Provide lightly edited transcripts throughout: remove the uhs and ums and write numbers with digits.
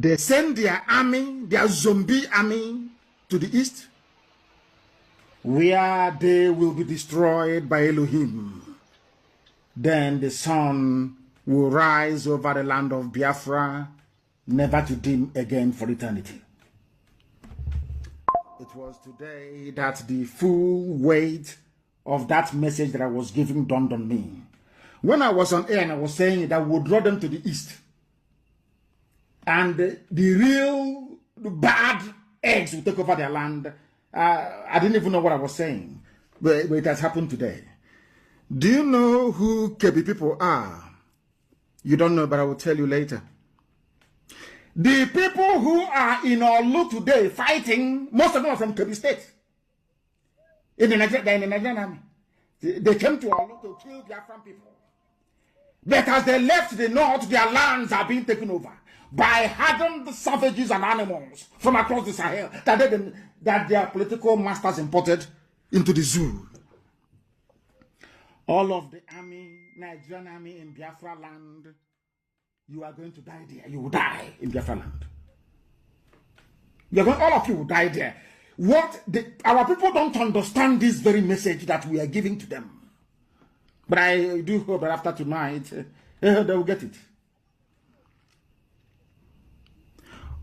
They send their army, their zombie army, to the east, where they will be destroyed by Elohim. Then the sun will rise over the land of Biafra, never to dim again for eternity. It was today that the full weight of that message that I was giving dawned on me. When I was on air and I was saying that we would draw them to the east, and the real bad eggs will take over their land, I didn't even know what I was saying, but it has happened today. Do you know who Kebi people are? You don't know, but I will tell you later. The people who are in Olu today fighting, most of them are from Kebi State. In the Nigerian army. They came to Olu to kill Biafran people. But as they left the north, their lands are being taken over by hardened savages and animals from across the Sahel that their political masters imported into the zoo. All of the army, Nigerian army in Biafraland, you are going to die there. You will die in Biafraland. All of you will die there. Our people don't understand this very message that we are giving to them. But I do hope that after tonight, they will get it.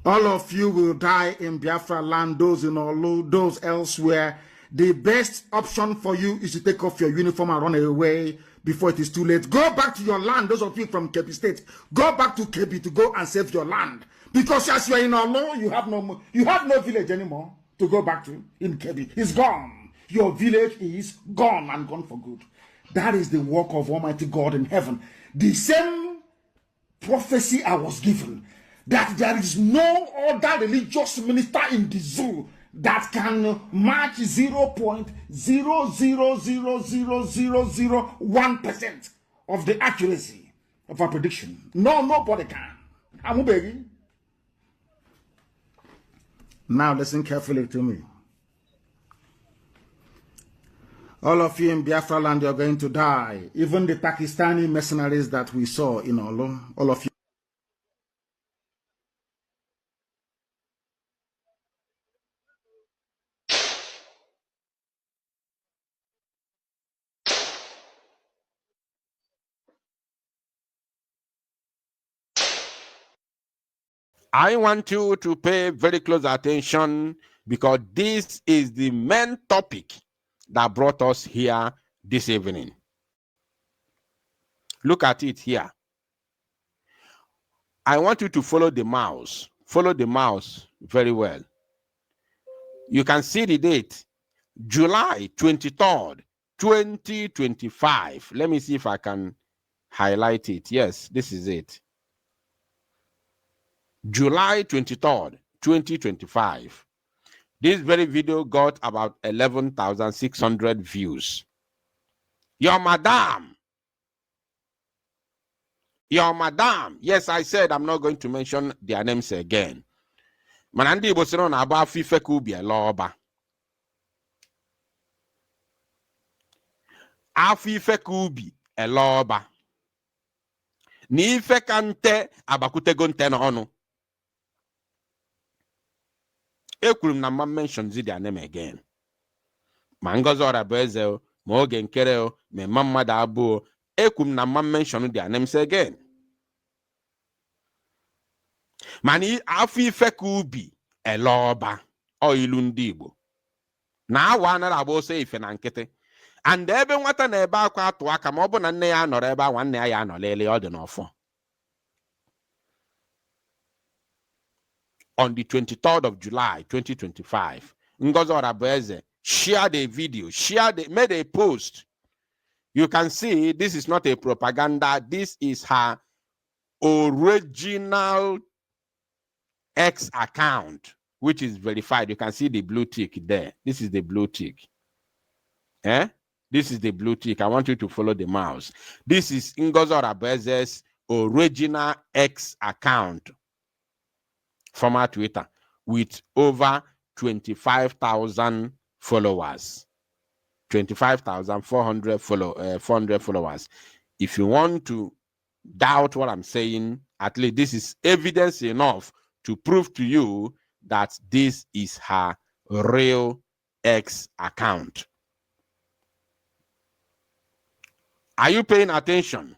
All of you will die in Biafraland, those in Olu, those elsewhere. The best option for you is to take off your uniform and run away before it is too late. Go back to your land, those of you from Kebi State. Go back to Kebi to go and save your land. Because as you are in Olu, you have no village anymore to go back to in Kebi. It's gone. Your village is gone and gone for good. That is the work of Almighty God in heaven. The same prophecy I was given, that there is no other religious minister in the zoo that can match 0.0000001% of the accuracy of a prediction. No, nobody can. I'm begging. Now listen carefully to me. All of you in Biafraland, you're going to die. Even the Pakistani mercenaries that we saw in Olu, all of you. I want you to pay very close attention because this is the main topic that brought us here this evening. Look at it here. I want you to follow the mouse. Follow the mouse very well. You can see the date, July 23rd, 2025. Let me see if I can highlight it. Yes, this is it. July 23rd, 2025. This very video got about 11,600 views. Your madam. Yes, I said I'm not going to mention their names again. Manandi Bosino na aba fife ku B.L.A oba. Afife ku B.L.A oba. Ni ife kante abakute gonte na onu. Ekwurum na ma mention their name again. Ma Ngozi Orabueze o, ma Oge Nkere o, ma Mamadu Abu o, ekwurum na ma mention their names again. Mani afi ife ka ubi ele ọba o ilu ndị Igbo. Na awa anara agba ose ife na nkịtị. And ebe nwata na ebe akwa atụ aka ma ọ bụ na nne ya nọrọ ebe a nwanne ya nọ lele ọ dị n'ọfọ. On the 23rd of July, 2025, Ngozi Orabueze shared a video, made a post. You can see this is not a propaganda. This is her original X account, which is verified. You can see the blue tick there. This is the blue tick. This is the blue tick. I want you to follow the mouse. This is Ngozi Orabueze's original X account from our Twitter with over 25,000 followers. 25,400 400 followers. If you want to doubt what I'm saying, at least this is evidence enough to prove to you that this is her real X account. Are you paying attention?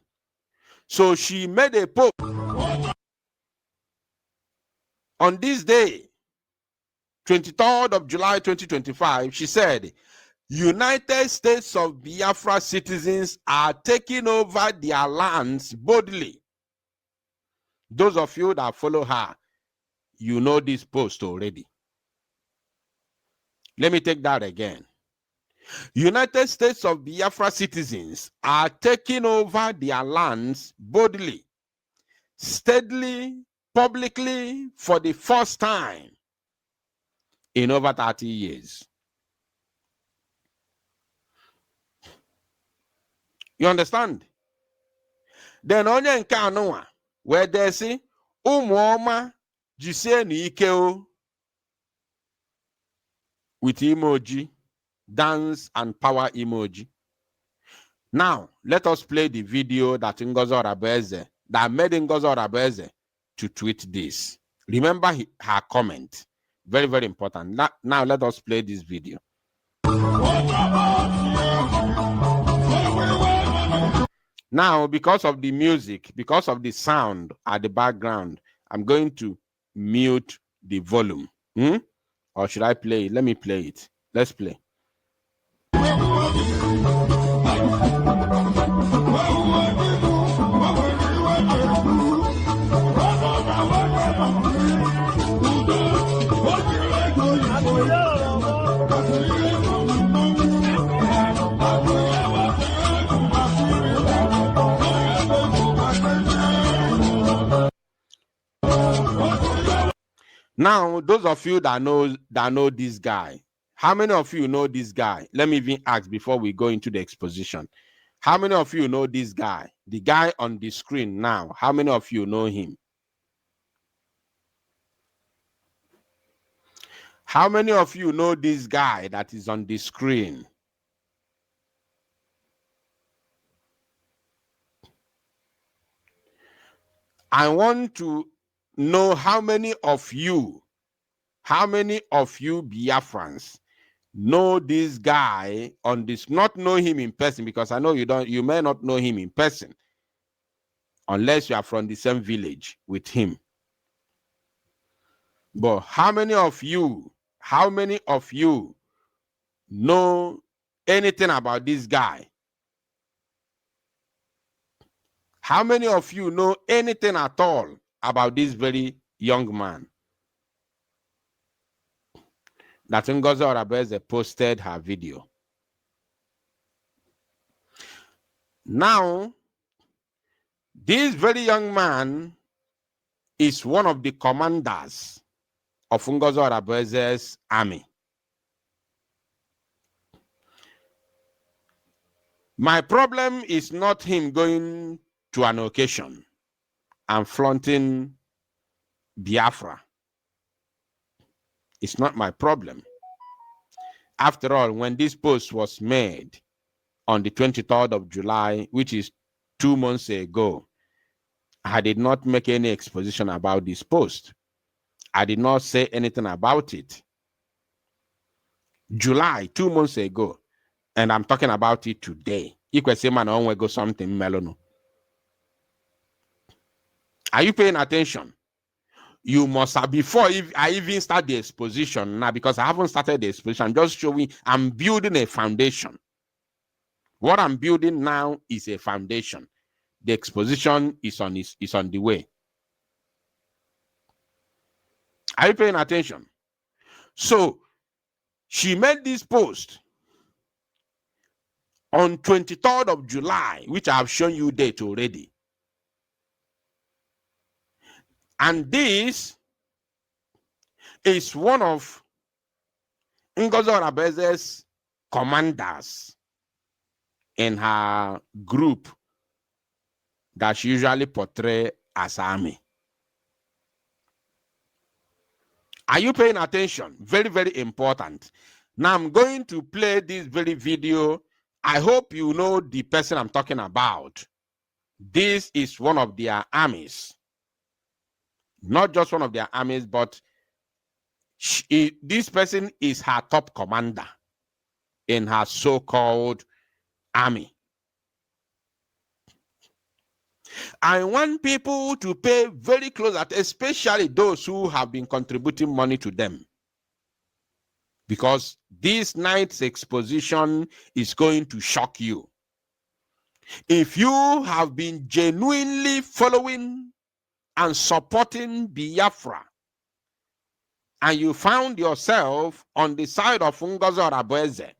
So she made a post on this day, 23rd of July 2025. She said, United States of Biafra citizens are taking over their lands boldly. Those of you that follow her, you know this post already. Let me take that again. United States of Biafra citizens are taking over their lands boldly, steadily, publicly, for the first time in over 30 years. You understand? Then onye nke anụnwa wee desi ụmụ ọma jisie n'ike o with emoji, dance and power emoji. Now, let us play the video that Ngozi Orabueze, that made Ngozi Orabueze to tweet this. Remember her comment. Very, very important. Now, let us play this video. Now, because of the music, because of the sound at the background, I'm going to mute the volume. Or should I play it? Let me play it. Let's play. Now, those of you that know this guy, how many of you know this guy? Let me even ask before we go into the exposition. How many of you know this guy? The guy on the screen now, how many of you know him? How many of you know this guy that is on the screen? I want to know how many of you Biafrans know this guy on this, not know him in person, because I know you may not know him in person unless you are from the same village with him. But how many of you know anything about this guy? How many of you know anything at all about this very young man that Ngozi Orabueze posted her video? Now, this very young man is one of the commanders of Ngozi Orabueze's army. My problem is not him going to an occasion and flaunting Biafra. It's not my problem. After all, when this post was made on the 23rd of July, which is 2 months ago, I did not make any exposition about this post. I did not say anything about it. July, 2 months ago, and I'm talking about it today. You can say, man, I want to go something melono. Are you paying attention? You must have, before I even start the exposition now, because I haven't started the exposition, I'm just showing, I'm building a foundation. What I'm building now is a foundation. The exposition is on the way. Are you paying attention? So she made this post on 23rd of July, which I have shown you date already. And this is one of Ngozi Orabueze's commanders in her group that she usually portrays as army. Are you paying attention? Very, very important. Now I'm going to play this very video. I hope you know the person I'm talking about. This is one of their armies. Not just one of their armies, but this person is her top commander in her so-called army. I want people to pay very close attention, especially those who have been contributing money to them. Because this night's exposition is going to shock you. If you have been genuinely following and supporting Biafra, and you found yourself on the side of Ngozi Orabueze,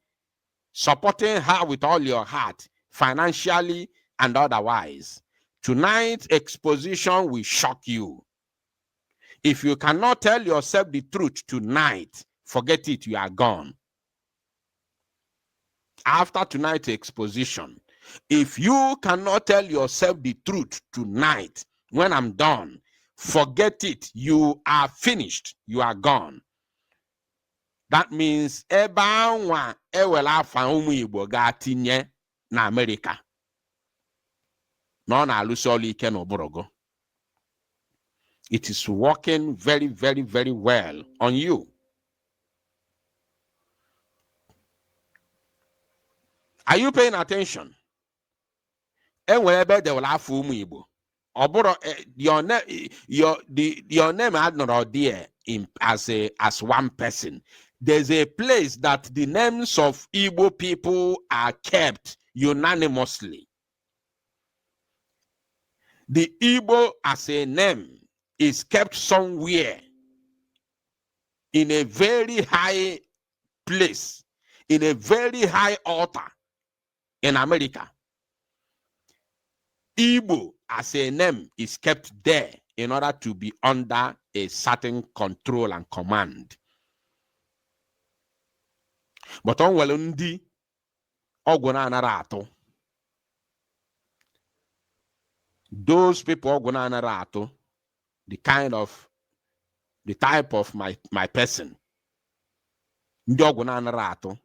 supporting her with all your heart, financially and otherwise, tonight's exposition will shock you. If you cannot tell yourself the truth tonight, forget it, you are gone. After tonight's exposition, if you cannot tell yourself the truth tonight, when I'm done, forget it, you are finished, you are gone. That means ebe anwa ewela afa ụmụ Igbo ga-atinye na America. No na alụsị ọlụ ike n'ụbụrụgụ. It is working very, very, very well on you. Are you paying attention? Enwere ebe de wela afa ụmụ Igbo. Ọbụrụ your name had not there as one person. There's a place that the names of Igbo people are kept unanimously. The Igbo as a name is kept somewhere in a very high place, in a very high altar in America. Igbo as a name is kept there in order to be under a certain control and command. But on Welundi, Oguna Narato, those people Oguna Narato, the type of my person, Oguna Narato,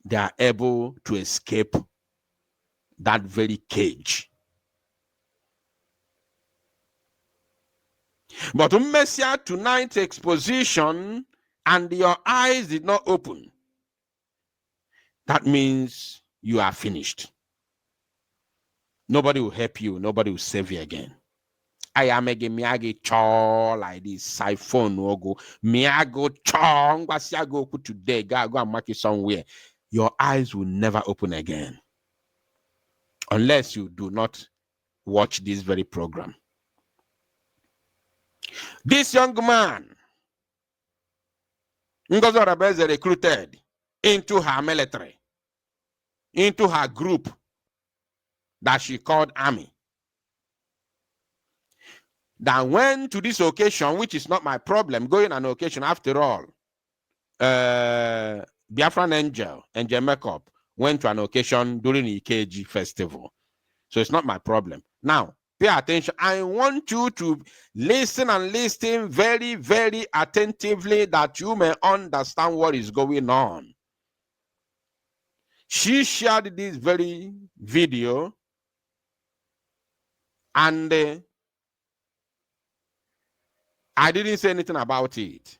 they are able to escape that very cage. But Messiah, tonight's exposition, and your eyes did not open. That means you are finished. Nobody will help you. Nobody will save you again. I am a miagi chaw like this siphon go miago chong go today. Go and mark it somewhere. Your eyes will never open again unless you do not watch this very program. This young man, Ngozi Orabueze, recruited into her military, into her group that she called army, that went to this occasion, which is not my problem, going on an occasion after all. Biafraland Angel Makeup went to an occasion during the EKG festival. So it's not my problem. Now, pay attention. I want you to listen and listen very, very attentively that you may understand what is going on. She shared this very video and I didn't say anything about it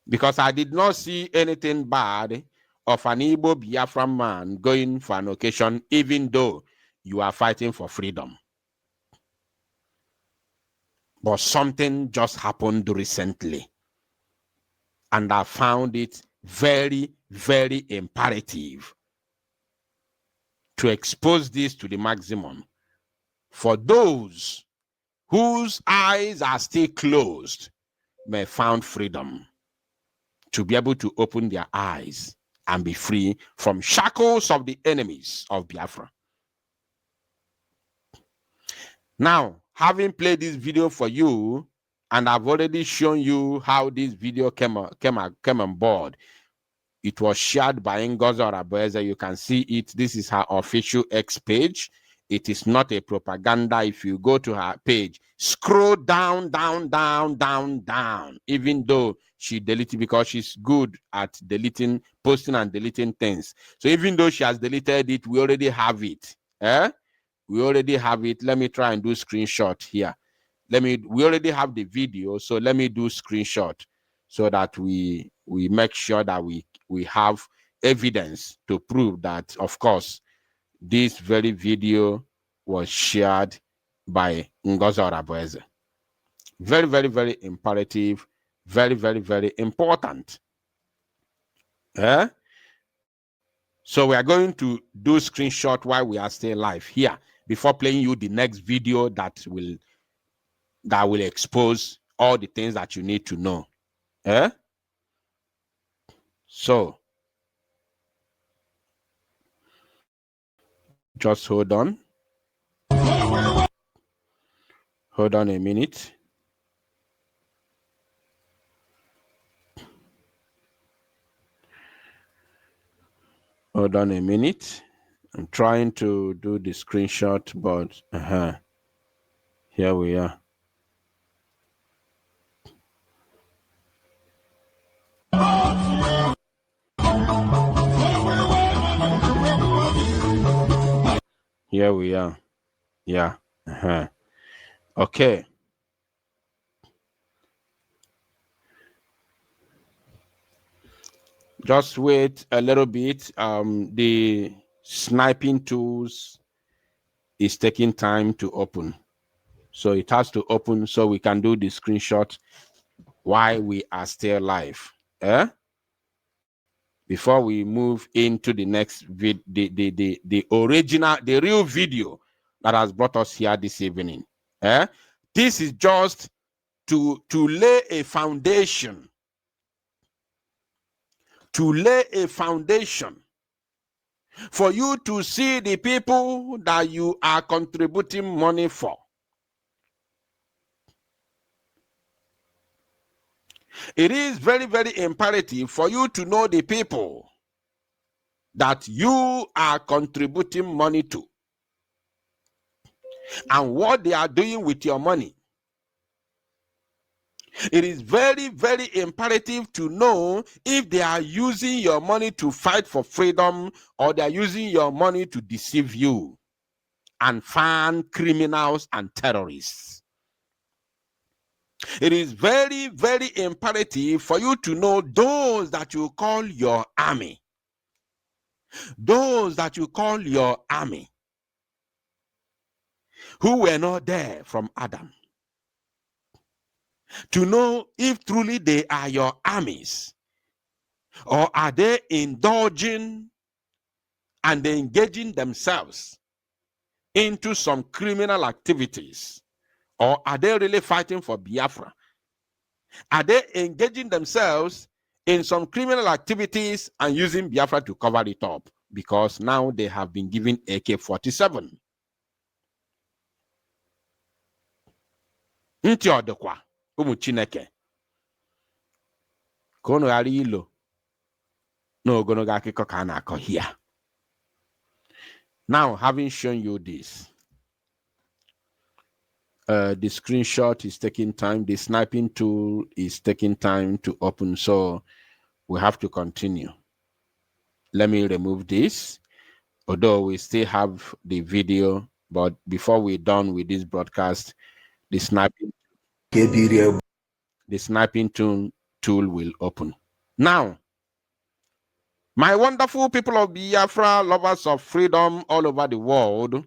because I did not see anything bad of an Igbo Biafra man going for an occasion, even though you are fighting for freedom. But something just happened recently, and I found it very, very imperative to expose this to the maximum for those whose eyes are still closed may find freedom to be able to open their eyes and be free from shackles of the enemies of Biafra. Now, having played this video for you, and I've already shown you how this video came on board. It was shared by Ngozi Orabueze. You can see it. This is her official X page. It is not a propaganda. If you go to her page, scroll down, down, down, down, down, even though she deleted, because she's good at deleting, posting and deleting things. So even though she has deleted it, we already have it. We already have it. Let me try and do a screenshot here. we already have the video, so let me do screenshot so that we make sure that we have evidence to prove that, of course, this very video was shared by Ngozi Orabueze. Very, very, very imperative, very, very, very important. So we are going to do screenshot while we are still live here before playing you the next video that will expose all the things that you need to know. So just hold on. Hold on a minute. Hold on a minute. I'm trying to do the screenshot, but here we are. Here we are. Yeah. Okay. Just wait a little bit. The sniping tools is taking time to open. So it has to open so we can do the screenshot while we are still live. Before we move into the next the original, the real video that has brought us here this evening. This is just to lay a foundation. To lay a foundation for you to see the people that you are contributing money for. It is very, very imperative for you to know the people that you are contributing money to and what they are doing with your money. It is very, very imperative to know if they are using your money to fight for freedom or they are using your money to deceive you and fund criminals and terrorists. It is very, very imperative for you to know those that you call your army. Those that you call your army, who were not there from Adam. To know if truly they are your armies, or are they indulging and engaging themselves into some criminal activities, or are they really fighting for Biafra? Are they engaging themselves in some criminal activities and using Biafra to cover it up? Because now they have been given AK-47. Ntị ọdịkwa ụmụ Chineke ka unu ghara ilo n'ogologo akụkọ ka a na-akọ here. Now, having shown you this, the screenshot is taking time. The sniping tool is taking time to open, so we have to continue. Let me remove this, although we still have the video, but before we're done with this broadcast, the sniping tool will open. Now, my wonderful people of Biafra, lovers of freedom all over the world,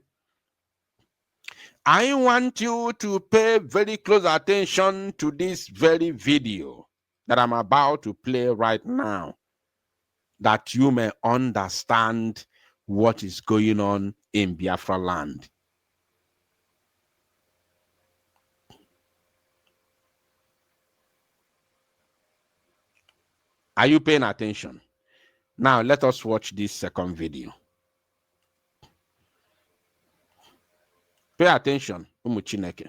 I want you to pay very close attention to this very video that I'm about to play right now, that you may understand what is going on in Biafraland. Are you paying attention? Now, let us watch this second video. Pay attention, Umu Chineke.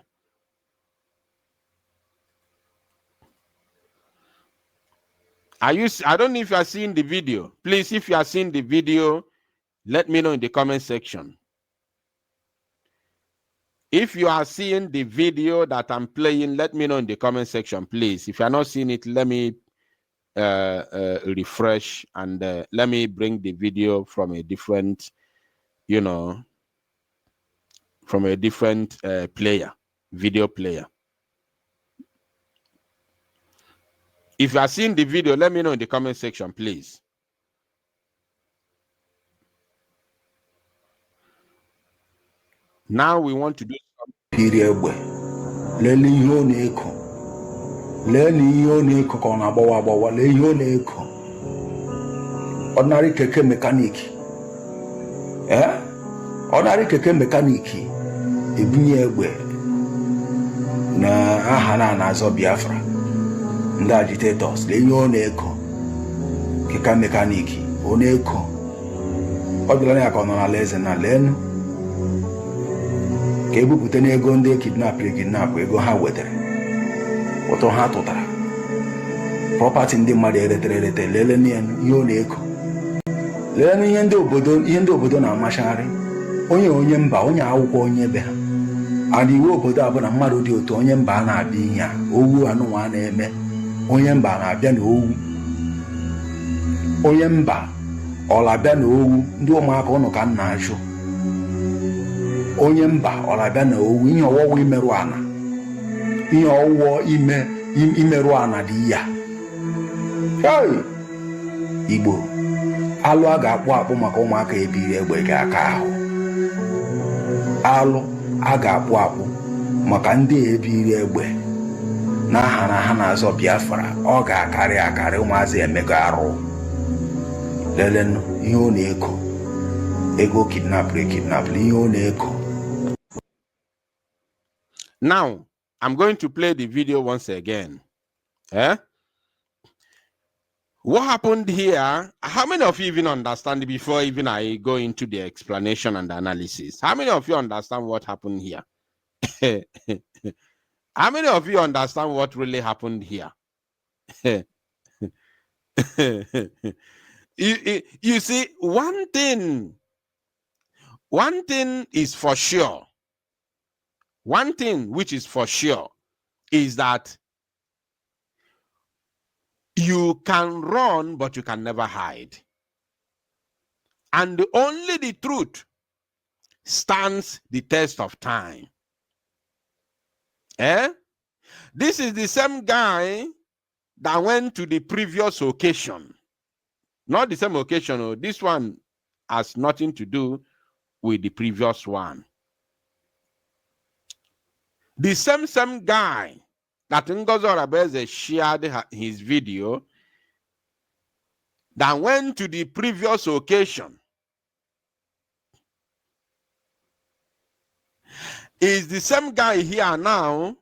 I don't know if you are seeing the video. Please, if you are seeing the video, let me know in the comment section. If you are seeing the video that I'm playing, let me know in the comment section, please. If you are not seeing it, let me refresh and let me bring the video from a different, from a different video player. If you are seeing the video, let me know in the comment section, please. Now we want to do something. Lele ihe ọ na-eko. Lele ihe ọ na-eko ka ọ na-agbawa agbawa. Lele ihe ọ na-eko. Ordinary keke mechanic. Ordinary keke mechanic. Ebunye egbe na aha na-azọ Biafra. Ndị agitators. Lele ihe ọ na-eko. Keke mechanic. Ọ na-eko. Ọ dịla ya ka ọ nọ n'ala eze na lenu. Ka ebupụta n'ego ndị kidnap ego ha wetara ụtọ ha tụtara property ndị mmadụ erete lele ihe ọ na-eko lele ihe ndị obodo na-amachagharị onye mba onye akwụkwọ onye be ha adị iwu obodo a bụ na mmadụ dị otu onye mba na-abịa ihe a owu anụnwa na-eme onye mba na-abịa na owu onye mba ọlabịa na owu ndị ụmụaka ụnụ ka nna ajụ onye mba ọlabịa na owu ihe ọwụwa imerụ ana ihe ọwụwa imerụ ana dị ya Igbo alụ a ga-akpụ akpụ maka ụmụaka ebiri egbe ga-aka ahụ alụ a ga-akpụ akpụ maka ndị ebiri egbe na ha na-azọ Biafra ọ ga-akarị ụmụazị emego arụ lelenụ ihe ọ na-eko ego kidnap ihe ọ na-eko. Now, I'm going to play the video once again. What happened here? How many of you even understand before even I go into the explanation and the analysis? How many of you understand what happened here? How many of you understand what really happened here? You see, one thing is for sure. One thing which is for sure is that you can run, but you can never hide. And only the truth stands the test of time. This is the same guy that went to the previous occasion. Not the same occasion. This one has nothing to do with the previous one. The same guy that Ngozi Orabeze shared his video that went to the previous occasion is the same guy here now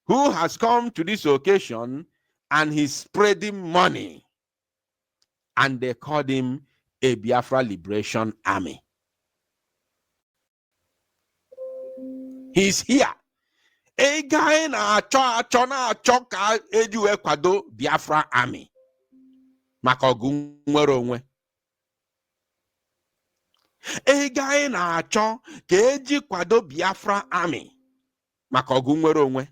who has come to this occasion and he's spreading money. And they called him a Biafra Liberation Army. He's here. A guy na-achọ ka eji wee kwado Biafra Army maka ọgụ nwere onwe. A guy na-achọ ka eji kwado Biafra Army maka ọgụ nwere onwe.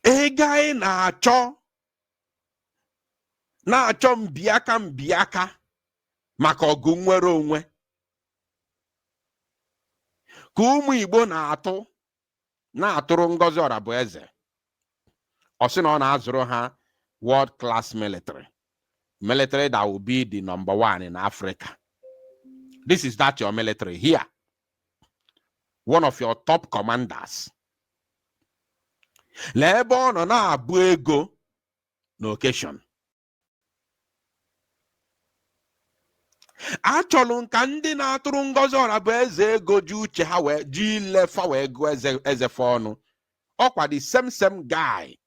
A guy na-achọ mbiaka maka ọgụ nwere onwe. Ka ụmụ Igbo na-atụrụ Ngozi Orabeze. Ọ sị na ọ na-azụrụ ha world class military that will be the #1 in Africa. This is that your military here. One of your top commanders. Lee ebe ọ nọ na-abụ ego n'occasion. Achọlụ nka ndị na-atụrụ Ngozi Orabeze ego ji uche ha wee ji lefa wee go ezefe ọnụ. Ọkwa the same guy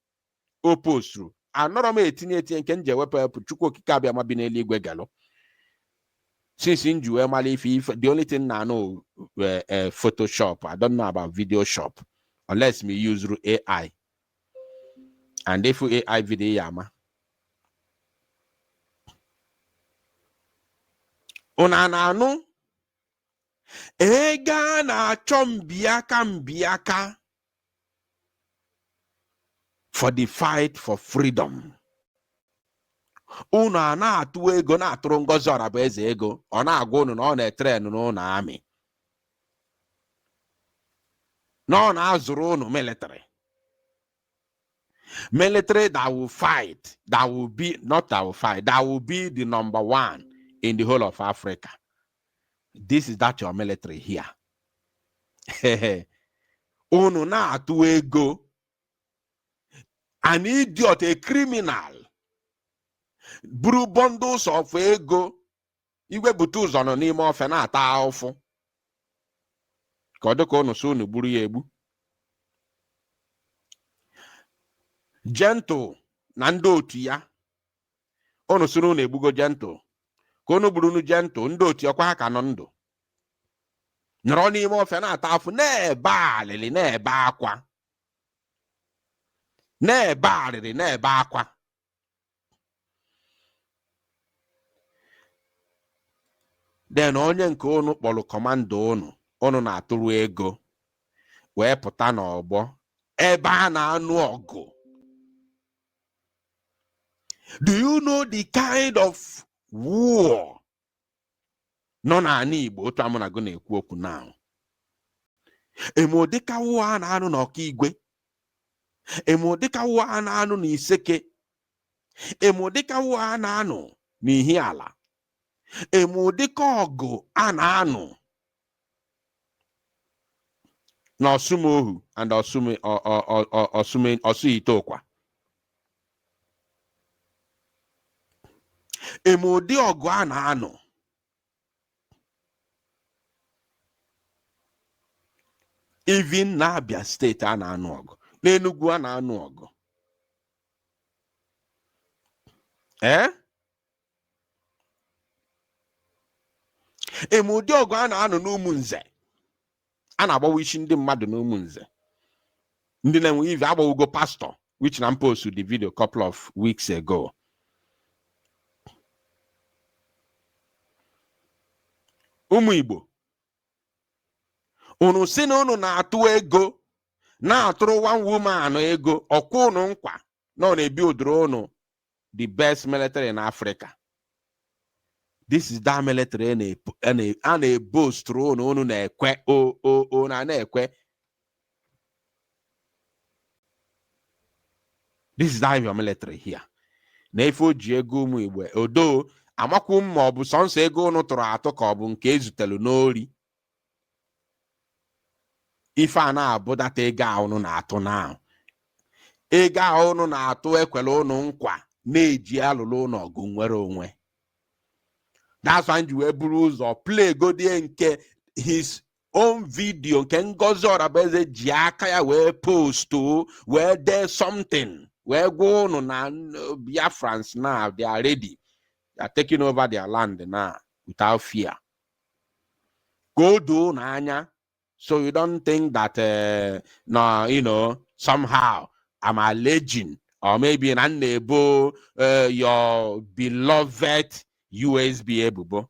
o posturu. Anọrọ m etinye nke nje wepụ Chukwu okike abịa ma bi n'eluigwe galụ. Since in Jewel if the only thing I know Photoshop, I don't know about video shop unless me use AI. And if AI video yama. Unananu ega na mbiaka for the fight for freedom. Na-atụ ego na-atụrụ Ngozi Orabeze ego ọ na-agwa unu na ọ na-etrenu n'ụlọ amị No, now Zorono military. Military that will fight, that will be, not that will fight, that will be the number one in the whole of Africa. This is that your military here. Unu na-atụ ego. An idiot, a criminal. Buru bundles of ego. Igwe butu ụzọ nọ n'ime ofe na-ata ahụfụ. Ka ọ dịka unu so unu buru ya egbu. Gentle na ndị otu ya. Unu soro unu egbugo Gentle. Ka unu buru unu Gentle, ndị otu ọkwa ha ka nọ ndụ. Nọrọ n'ime ofe na-ata afụ, na-ebe alịlị, na-ebe akwa. Na-ebe alịlị, na-ebe akwa. Then onye nke unu kpọrọ kọmando unu na-atụrụ ego wee pụta n'ọgbọ ebe a na-anụ ọgụ. Do you know the kind of war nọ n'ala Igbo otu amụ na gụ na-ekwu okwu now? Emodika war a na-anụ n'Ọkigwe, emodika war a na-anụ n'Iseke, emodika war a na-anụ n'Ihiala, emodika ọgụ a na-anụ n'Osumohu and Osuitokwa. Emodi ọgụ a na-anụ even na Abia State a na-anụ ọgụ, n'Enugu a na-anụ ọgụ. Emodi ọgụ a na-anụ n'Umunze, a na-agbawa isi ndị mmadụ n'Umunze. Ndị na-enwe ive agbawugo pastor, which na post the video couple of weeks ago. Ụmụ Igbo, unu si na unu na-atụ ego, na-atụrụ one woman ego, ọkwụ unu nkwa na ọ na-ebi odoro unu the best military in Africa. This is that military a na-eboast unu na-ekwe na-ekwe. This is that your military here. Na ife o ji ego ụmụ Igbo odo amakwu ma ọ bụ sọnsọ ego unu tụrụ atụ ka ọ bụ nke ezutelu n'ori. Ife a na-abụ data ego a unu na-atụ na ego a unu na-atụ ekwele unu nkwa na-eji alụlụ unu ọgụ nwere onwe. That's why you buru ụzọ play godie nke his own video nke Ngozi Orabaeze ji aka ya wee post wee dee something wee gwa unu na Biafrans now they are ready. They are taking over their land now without fear. Go do n'anya, so you don't think that no, you know, somehow I'm alleging or maybe an unable your beloved USB ebubo,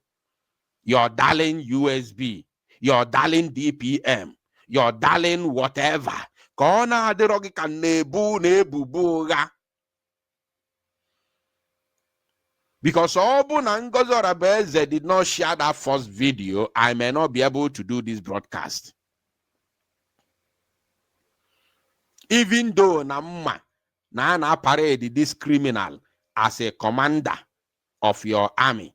your darling USB, your darling DPM, your darling whatever. Kona aderogi kan nebu ga. Because Obu na Ngozi Orabaeze did not share that first video, I may not be able to do this broadcast. Even though na parade this criminal as a commander of your army,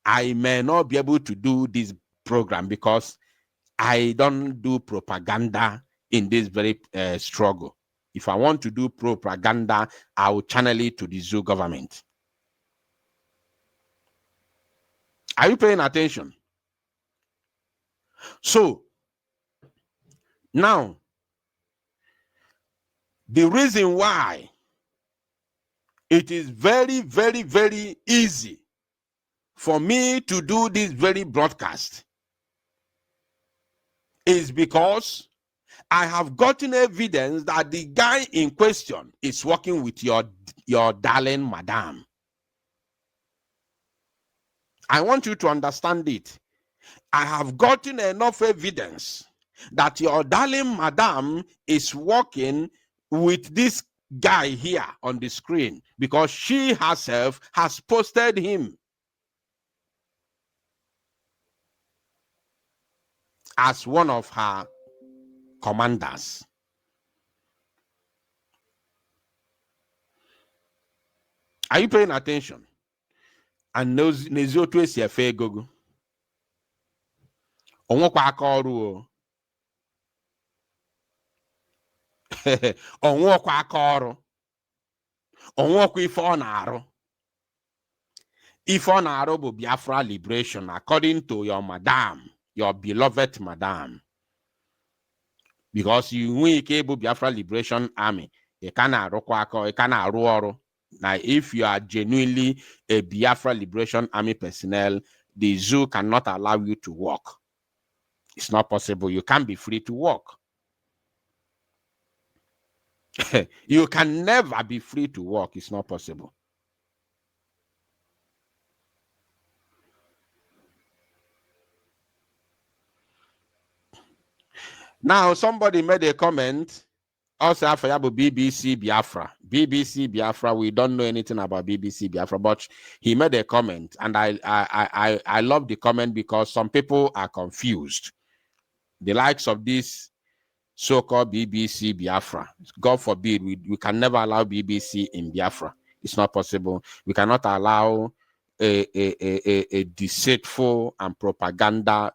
I may not be able to do this program because I don't do propaganda in this very struggle. If I want to do propaganda, I will channel it to the zoo government. Are you paying attention? So, now, the reason why it is very, very, very easy for me to do this very broadcast is because I have gotten evidence that the guy in question is working with your darling madam. I want you to understand it. I have gotten enough evidence that your darling madam is working with this guy here on the screen because she herself has posted him as one of her commanders. Are you paying attention? And knows Nezio to a fair gogo. Onwokwa aka ọrụ o. Onwokwa aka ọrụ. Onwokwa ife ọ na-arụ. Ife ọ na-arụ bụ Biafra liberation according to your madam, your beloved madam. Because you nwee ike bụ Biafra Liberation Army, you can arụkwa aka, you can arụ ọrụ. Now, if you are genuinely a Biafra Liberation Army personnel, the zoo cannot allow you to work. It's not possible. You can't be free to work. You can never be free to work. It's not possible. Now, somebody made a comment. Also, after BBC Biafra. BBC Biafra, we don't know anything about BBC Biafra, but he made a comment, and I love the comment because some people are confused. The likes of this so-called BBC Biafra. God forbid, we can never allow BBC in Biafra. It's not possible. We cannot allow a deceitful and propaganda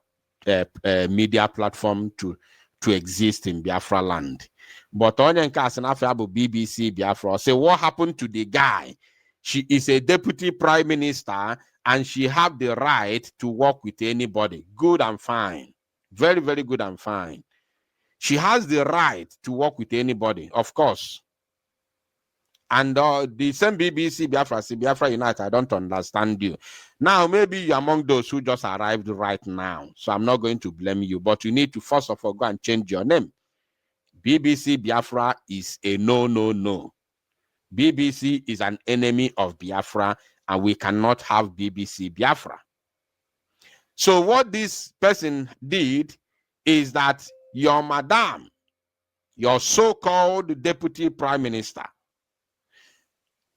media platform to exist in Biafraland. But on BBC Biafra say, what happened to the guy? She is a deputy prime minister and she have the right to work with anybody. Good and fine. Very, very good and fine. She has the right to work with anybody, of course. And the same BBC Biafra, Biafra United, I don't understand you. Now, maybe you're among those who just arrived right now. So I'm not going to blame you. But you need to first of all go and change your name. BBC Biafra is a no. BBC is an enemy of Biafra, and we cannot have BBC Biafra. So what this person did is that your madam, your so-called deputy prime minister,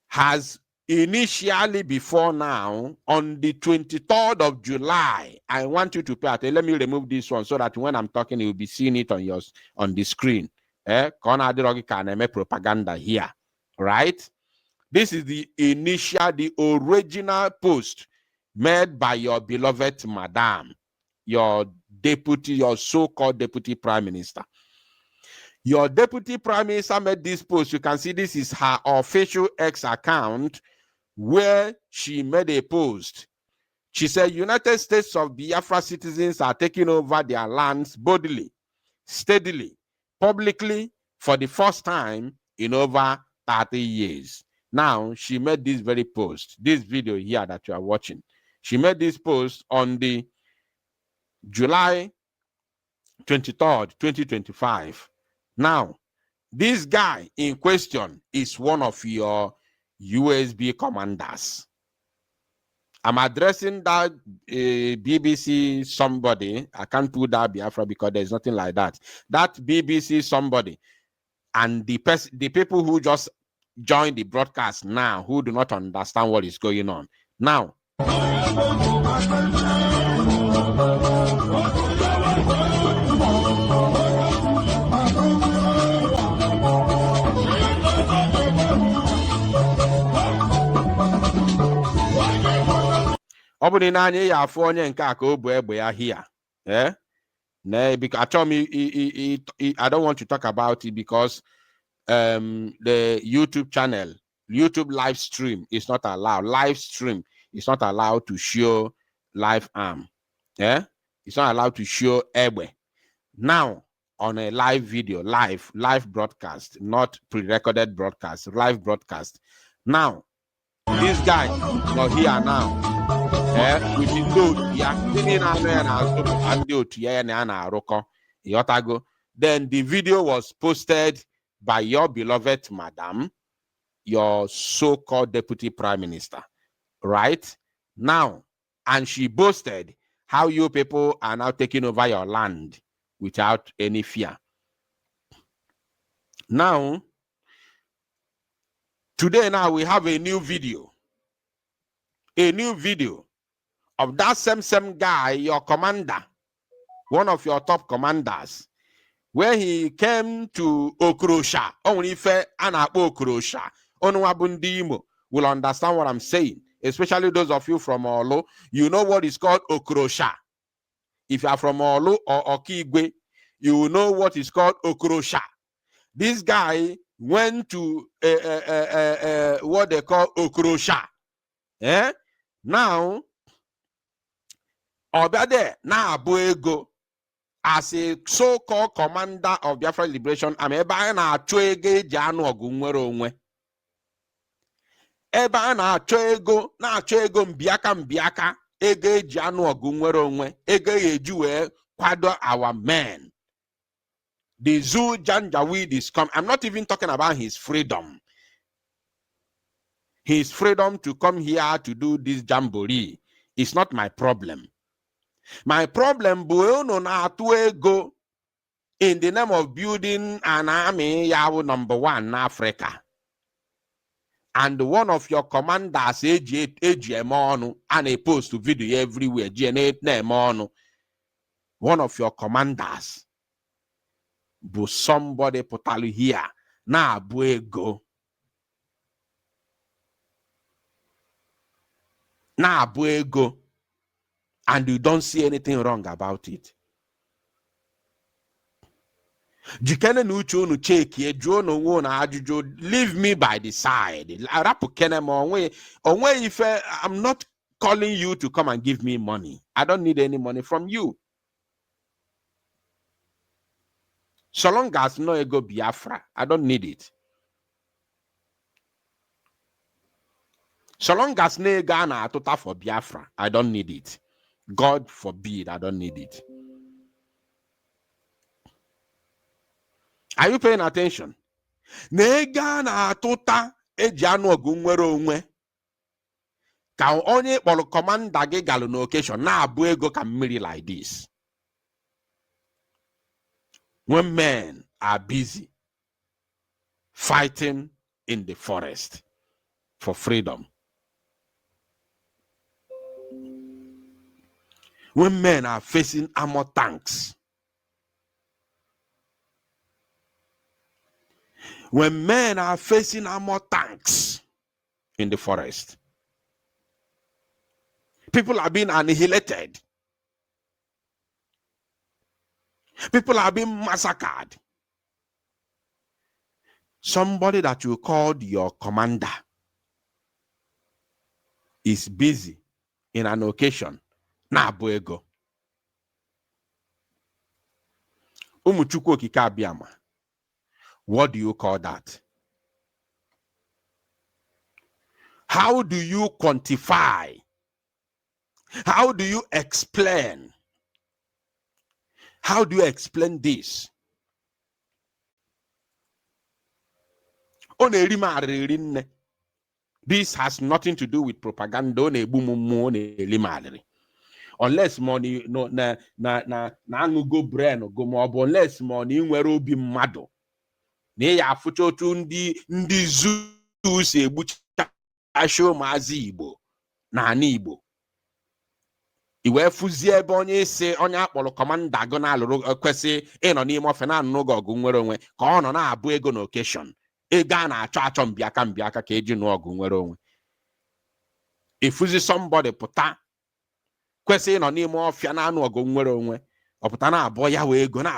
has initially before now, on the 23rd of July, I want you to pay attention. Let me remove this one so that when I'm talking, you'll be seeing it on the screen. Propaganda here, right? This is the original post made by your beloved madam, your deputy, your so-called deputy prime minister. Your deputy prime minister made this post. You can see this is her official X account where she made a post. She said, United States of Biafra citizens are taking over their lands boldly, steadily, publicly for the first time in over 30 years. Now, she made this very post, this video here that you are watching. She made this post on the July 23rd, 2025. Now, this guy in question is one of your USB commanders. I'm addressing that BBC somebody. I can't put that Biafra because there's nothing like that. That BBC somebody and the people who just joined the broadcast now, who do not understand what is going on. Now, because I don't want to talk about it because the YouTube channel, YouTube live stream is not allowed. Live stream is not allowed to show live arm. Yeah, it's not allowed to show Ebe. Now, on a live video, live broadcast, not pre-recorded broadcast, live broadcast. Now, this guy, not here now. With his load, then the video was posted by your beloved madam, your so-called deputy prime minister, right? Now, and she boasted how you people are now taking over your land without any fear. Now, today now we have a new video of that same guy, your commander, one of your top commanders, where he came to Okrosha, only fair and Okrosha, Onwabundi Imo will understand what I'm saying, especially those of you from Olo. You know what is called Okrosha. If you are from Olo or Okigwe, you will know what is called Okrosha. This guy went to what they call Okrosha. Now, Obade na Abuego, as a so-called commander of Biafra Liberation Army, ebe na-achọ ego eji anụ ọgụ nwere onwe. Ebe a na-achọ ego mbiaka ego eji anụ ọgụ nwere onwe, ego eji wee kwado our men. The Zoo Janjaweed is coming. I'm not even talking about his freedom. His freedom to come here to do this jamboree is not my problem. My problem is go in the name of building an army, Yahoo #1 in Africa. And one of your commanders, AGM, and a post video everywhere, one of your commanders, but somebody put here, na buego. Na buego. And you don't see anything wrong about it. Jikene nuchu nu cheki ejuo no wo na ajuju, leave me by the side. Arapu kene mo onwe ife. I'm not calling you to come and give me money. I don't need any money from you. So long as no ego Biafra, I don't need it. So long as no ego na atota for Biafra, I don't need it. God forbid, I don't need it. Are you paying attention? Nega na atota eji anu ogu nwere onwe. Ka onye kpọrọ commander gị galu na occasion na abu ego ka mmiri like this. When men are busy fighting in the forest for freedom. When men are facing armor tanks. When men are facing armor tanks in the forest. People are being annihilated. People are being massacred. Somebody that you called your commander is busy in an occasion. Na buego. Umuchukwu okike abịama. What do you call that? How do you quantify? How do you explain? How do you explain this? This has nothing to do with propaganda. Unless money no na go brain go more, unless money nwere obi mmadu. Na ya afucha otu ndị zoo si egbucha asho maazi Igbo na ani Igbo. Iwe fuzie ebe onye isi onye akpọrọ commander go na alụrụ kwesị ịnọ n'ime ofe na anụ go ọgụ nwere onwe ka ọ nọ na-abụ ego na occasion. Ego a na-achọ mbiaka ka eji nụ ọgụ nwere onwe. Ifuzi somebody pụta kwesị ịnọ n'ime ọfịa na anụ ọgụ nwere onwe. Ọ pụta na abụọ ya wee ego na